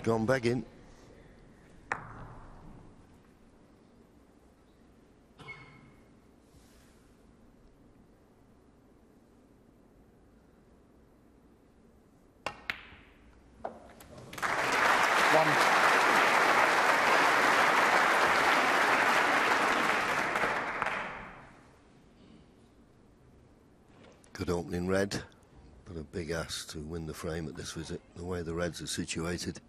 gone begging. Good opening red, but a big ask to win the frame at this visit, the way the reds are situated.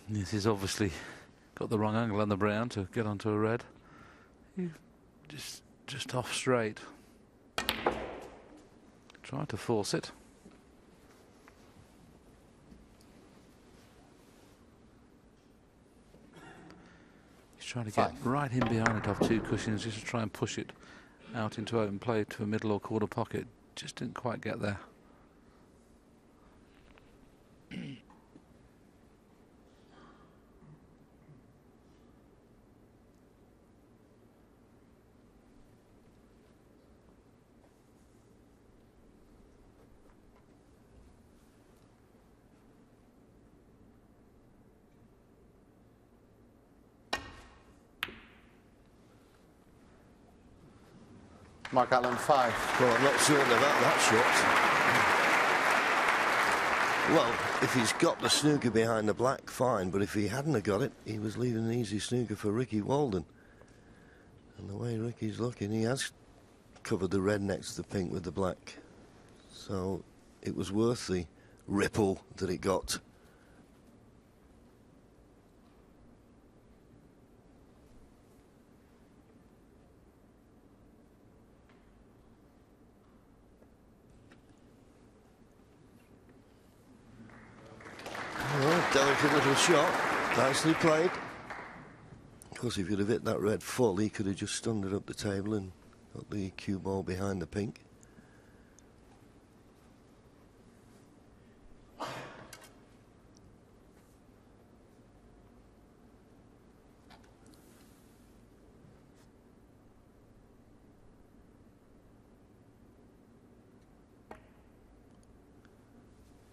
This is obviously got the wrong angle on the brown to get onto a red. Just off straight. Try to force it. Trying to get right in behind it off two cushions just to try and push it out into open play to a middle or quarter pocket. Just didn't quite get there. Mark Allen, 5. Well, I'm not certain about that shot. Well, if he's got the snooker behind the black, fine, but if he hadn't have got it, he was leaving an easy snooker for Ricky Walden. And the way Ricky's looking, he has covered the red next to the pink with the black. So it was worth the ripple that it got. Delicate little shot, nicely played. Of course, if you'd have hit that red full, he could have just stunned it up the table and got the cue ball behind the pink.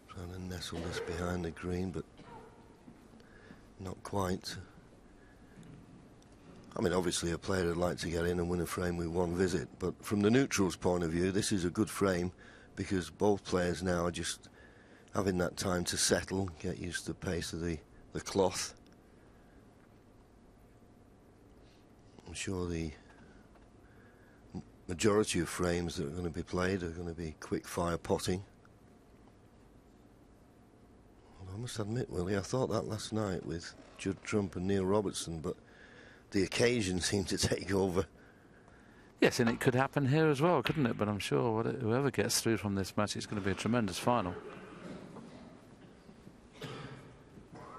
Trying to nestle this behind the green, but not quite. I mean, obviously a player would like to get in and win a frame with one visit, but from the neutral's point of view, this is a good frame because both players now are just having that time to settle, get used to the pace of the cloth. I'm sure the majority of frames that are going to be played are going to be quick fire potting. I must admit, Willie, I thought that last night with Judd Trump and Neil Robertson, but the occasion seemed to take over. Yes, and it could happen here as well, couldn't it? But I'm sure whoever gets through from this match, it's going to be a tremendous final.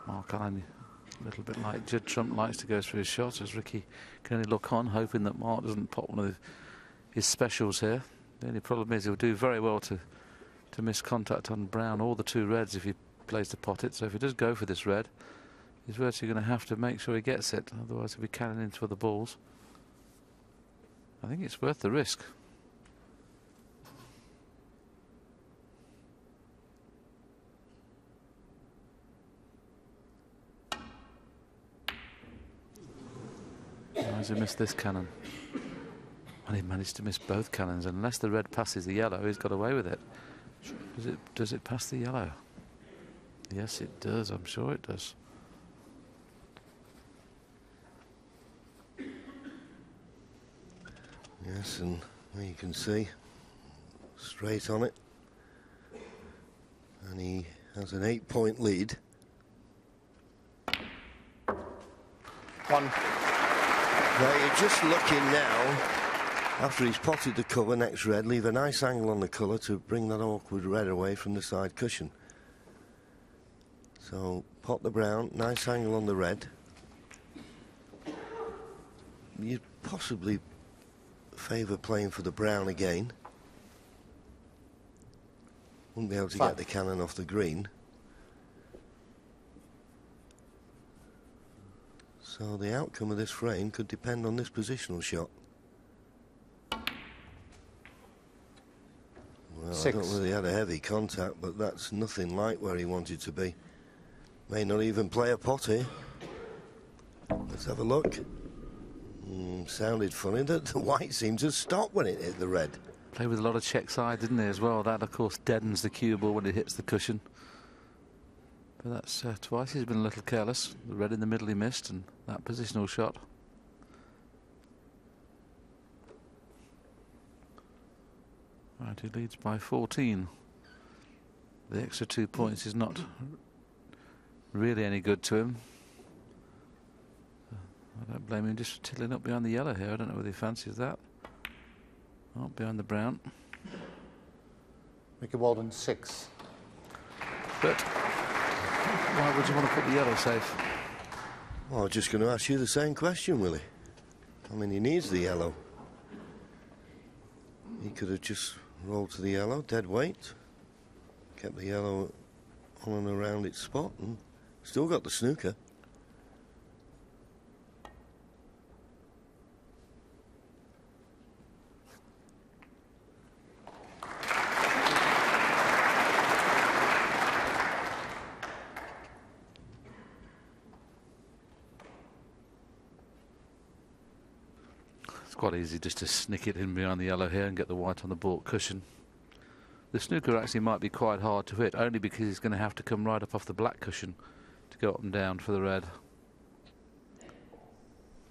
Mark Allen, a little bit like Judd Trump, likes to go through his shots, as Ricky can only look on, hoping that Mark doesn't pop one of his specials here. The only problem is he'll do very well to miss contact on brown or the two reds if he plays to pot it. So if he does go for this red, he's virtually going to have to make sure he gets it, otherwise he'll be cannon into other balls. I think it's worth the risk. Why has he missed this cannon? And he managed to miss both cannons. Unless the red passes the yellow, he's got away with it. Does it pass the yellow? Yes, it does. I'm sure it does. Yes, and there you can see, straight on it. And he has an 8-point lead. 1. Now you're just looking now, after he's potted the cover, next red, leave a nice angle on the colour to bring that awkward red away from the side cushion. So pot the brown, nice angle on the red. You'd possibly favour playing for the brown again. Wouldn't be able to get the cannon off the green. So the outcome of this frame could depend on this positional shot. I 6. don't know whether he had a heavy contact, but that's nothing like where he wanted to be. May not even play a pot here. Let's have a look. Sounded funny that the white seemed to stop when it hit the red. Played with a lot of check side, didn't he, as well? That, of course, deadens the cue ball when it hits the cushion. But that's twice he's been a little careless. The red in the middle he missed, and that positional shot. Right, he leads by 14. The extra 2 points is not really any good to him. I don't blame him just tiddling up behind the yellow here. I don't know whether he fancies that. Oh, behind the brown. Ricky Walden 6. But why would you want to put the yellow safe? Well, I was just going to ask you the same question, Willie. I mean, he needs the yellow. He could have just rolled to the yellow, dead weight, kept the yellow on and around its spot, and still got the snooker. It's quite easy just to snick it in behind the yellow here and get the white on the baulk cushion. The snooker actually might be quite hard to hit, only because he's going to have to come right up off the black cushion to go up and down for the red.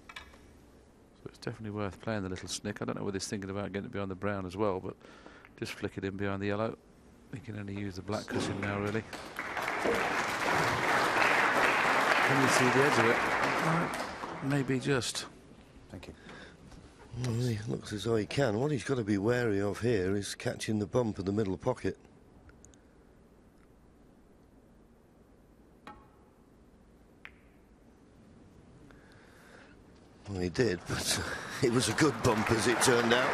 So it's definitely worth playing the little snick. I don't know whether he's thinking about getting it behind the brown as well, but just flick it in behind the yellow. He can only use the black cushion now, really. Can you see the edge of it? Maybe just. Thank you. Well, he looks as though he can. What he's got to be wary of here is catching the bump in the middle pocket. Well, he did, but it was a good bump as it turned out.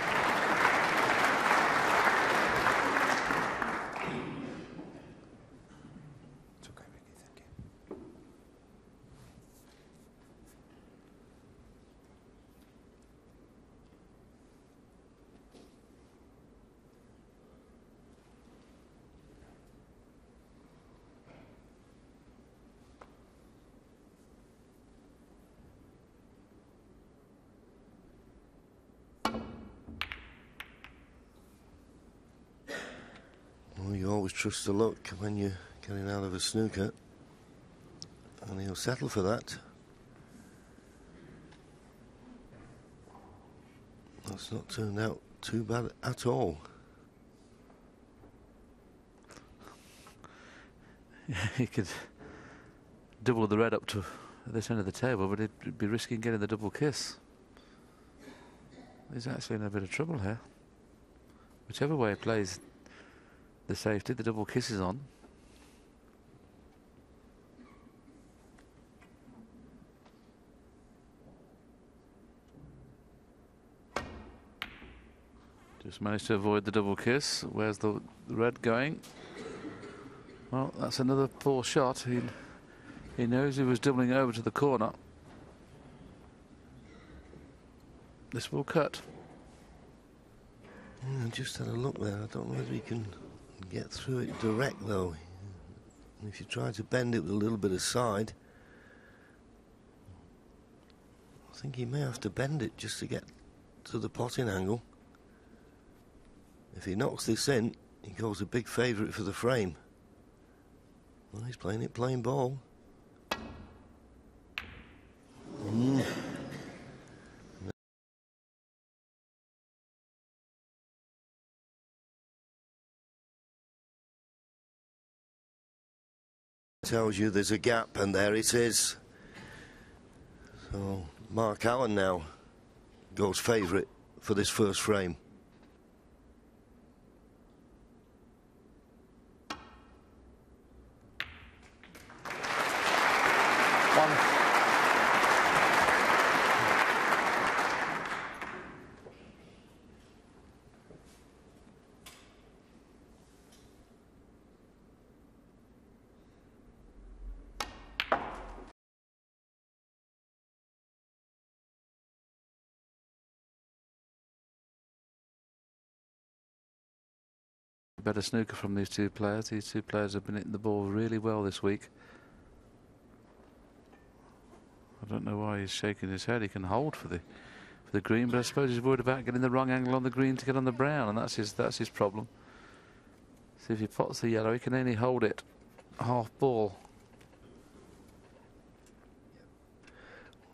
It's okay, Ricky. Thank you. Well, you always trust the luck when you're getting out of a snooker, and he'll settle for that. That's not turned out too bad at all. He could double the red up to this end of the table, but he'd be risking getting the double kiss. He's actually in a bit of trouble here. Whichever way he plays the safety, the double kiss is on. Just managed to avoid the double kiss. Where's the red going? Well, that's another poor shot. He knows he was doubling over to the corner. This will cut. I just had a look there. I don't know whether he can get through it direct, though. If you try to bend it with a little bit of side, I think he may have to bend it just to get to the potting angle. If he knocks this in, he goes a big favourite for the frame. Well, he's playing it plain ball. Tells you there's a gap, and there it is. So Mark Allen now goes favourite for this first frame. better snooker from these two players. These two players have been hitting the ball really well this week. I don't know why he's shaking his head. He can hold for the green, but I suppose he's worried about getting the wrong angle on the green to get on the brown, and that's his problem. So if he pots the yellow, he can only hold it half ball.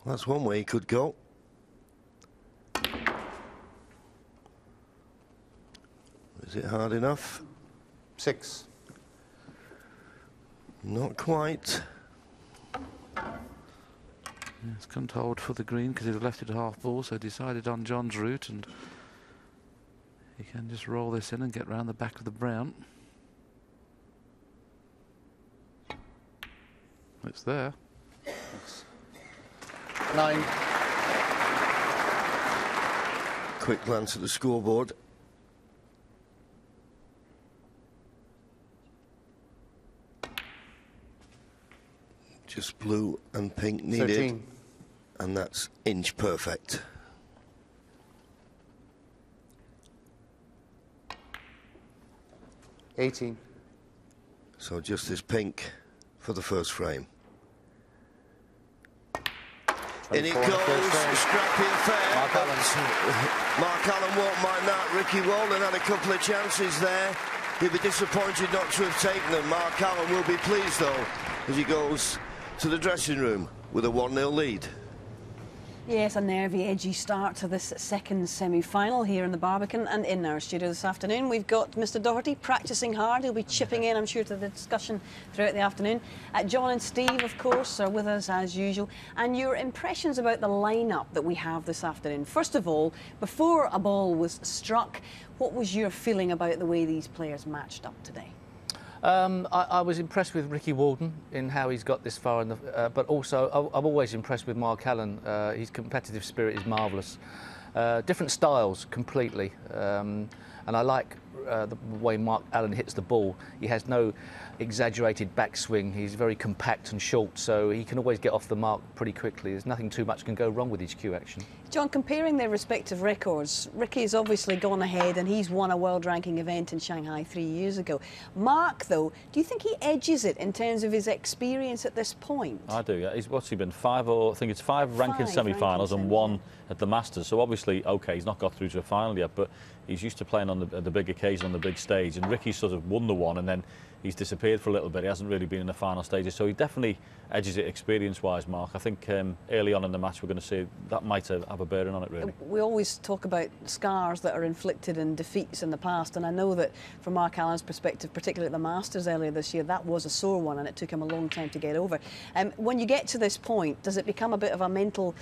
That's one way he could go. Is it hard enough? 6. Not quite. He's come to hold for the green because he'd left it half ball, so decided on John's route, and he can just roll this in and get round the back of the brown. It's there. 9. Quick glance at the scoreboard. Just blue and pink needed. 13. And that's inch perfect. 18. So just this pink for the first frame. In it goes, scrappy affair. Mark Allen won't mind that. Ricky Walden had a couple of chances there. He'll be disappointed not to have taken them. Mark Allen will be pleased though, as he goes to the dressing room with a 1-0 lead. Yes, a nervy, edgy start to this second semi-final here in the Barbican, and in our studio this afternoon we've got Mr Doherty practising hard. He'll be chipping in, I'm sure, to the discussion throughout the afternoon. John and Steve, of course, are with us as usual. And your impressions about the lineup that we have this afternoon. First of all, before a ball was struck, what was your feeling about the way these players matched up today? I was impressed with Ricky Walden in how he's got this far, in the, but also I'm always impressed with Mark Allen. His competitive spirit is marvellous. Different styles completely, and I like the way Mark Allen hits the ball. He has no exaggerated backswing. He's very compact and short, so he can always get off the mark pretty quickly. There's nothing too much can go wrong with his cue action. John, comparing their respective records, Ricky's obviously gone ahead and he's won a world ranking event in Shanghai 3 years ago. Mark, though, do you think he edges it in terms of his experience at this point? I do, yeah. What's he been? I think it's five ranking semi-finals and one at the Masters. So obviously, OK, he's not got through to a final yet, but he's used to playing on the big occasion, on the big stage. And Ricky's sort of won the one and then he's disappeared for a little bit. He hasn't really been in the final stages, so he definitely edges it experience-wise, Mark. I think early on in the match we're going to see that might have a bearing on it, really. We always talk about scars that are inflicted in defeats in the past, and I know that from Mark Allen's perspective, particularly at the Masters earlier this year, that was a sore one and it took him a long time to get over. When you get to this point, does it become a bit of a mental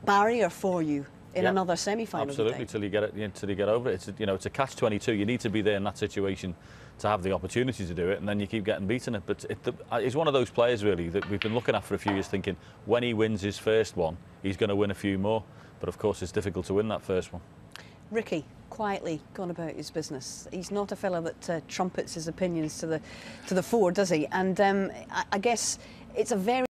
barrier for you in another semi-final? Absolutely, till you get over it. It's a catch-22. You need to be there in that situation to have the opportunity to do it, and then you keep getting beaten. But he's one of those players, really, that we've been looking at for a few years, thinking when he wins his first one, he's going to win a few more. But of course, it's difficult to win that first one. Ricky, quietly gone about his business. He's not a fellow that trumpets his opinions to the fore, does he? And I guess it's a very